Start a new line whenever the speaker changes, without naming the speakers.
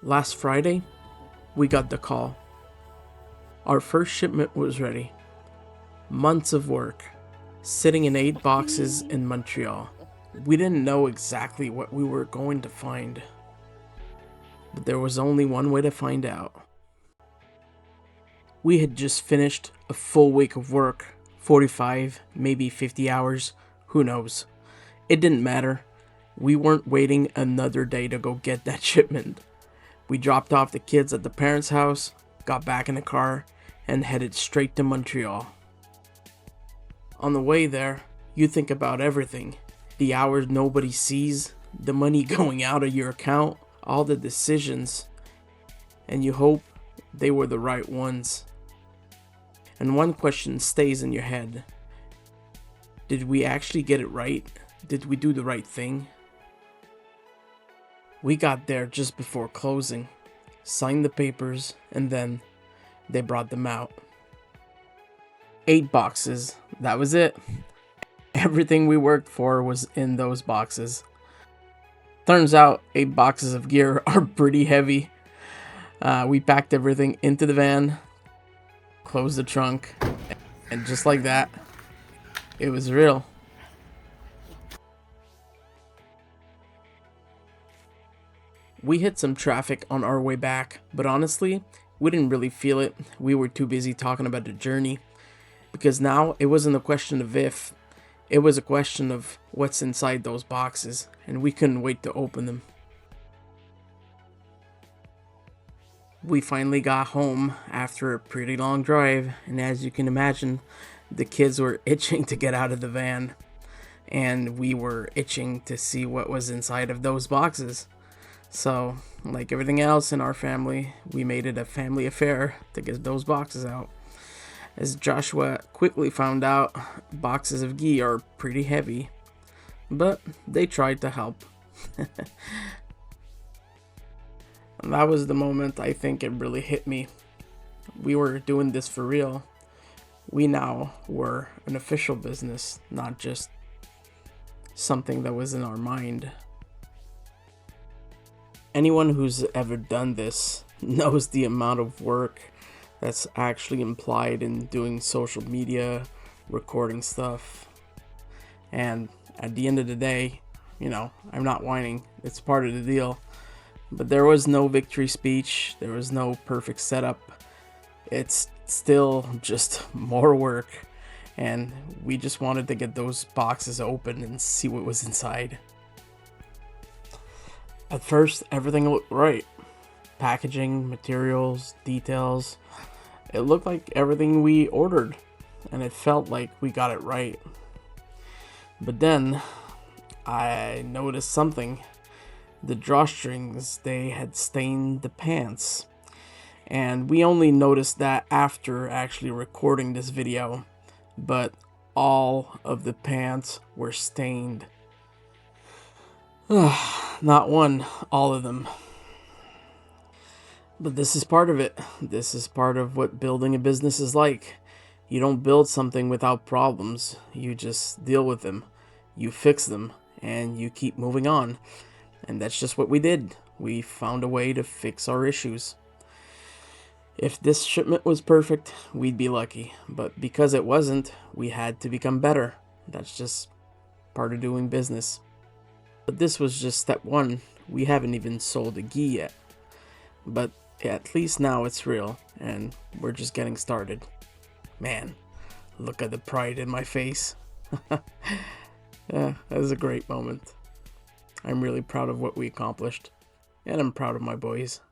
Last Friday, we got the call. Our first shipment was ready. Months of work, sitting in 8 boxes in Montreal. We didn't know exactly what we were going to find, but there was only one way to find out. We had just finished a full week of work, 45, maybe 50 hours, who knows. It didn't matter. We weren't waiting another day to go get that shipment. We dropped off the kids at the parents' house, got back in the car, and headed straight to Montreal. On the way there, you think about everything. The hours nobody sees, the money going out of your account, all the decisions, and you hope they were the right ones. And one question stays in your head. Did we actually get it right? Did we do the right thing? We got there just before closing, signed the papers, and then they brought them out. 8 boxes, that was it. Everything we worked for was in those boxes. Turns out 8 boxes of gear are pretty heavy. We packed everything into the van, closed the trunk, and just like that, it was real. We hit some traffic on our way back, but honestly, we didn't really feel it. We were too busy talking about the journey, because now it wasn't a question of if, it was a question of what's inside those boxes, and we couldn't wait to open them. We finally got home after a pretty long drive, and as you can imagine, the kids were itching to get out of the van, and we were itching to see what was inside of those boxes. So, like everything else in our family, we made it a family affair to get those boxes out. As Joshua quickly found out, boxes of ghee are pretty heavy, but they tried to help. And that was the moment I think it really hit me. We were doing this for real. We now were an official business, not just something that was in our mind. Anyone who's ever done this knows the amount of work that's actually implied in doing social media, recording stuff. And at the end of the day, I'm not whining. It's part of the deal. But there was no victory speech. There was no perfect setup. It's still just more work. And we just wanted to get those boxes open and see what was inside. At first, everything looked right. Packaging, materials, details. It looked like everything we ordered, and it felt like we got it right. But then, I noticed something. The drawstrings, they had stained the pants. And we only noticed that after actually recording this video. But all of the pants were stained. Not one, all of them. But this is part of it. This is part of what building a business is like. You don't build something without problems. You just deal with them. You fix them, and you keep moving on. And that's just what we did. We found a way to fix our issues. If this shipment was perfect, we'd be lucky. But because it wasn't, we had to become better. That's just part of doing business. But this was just step 1. We haven't even sold a ghee yet. But at least now it's real, and we're just getting started. Man, look at the pride in my face. Yeah, that was a great moment. I'm really proud of what we accomplished, and I'm proud of my boys.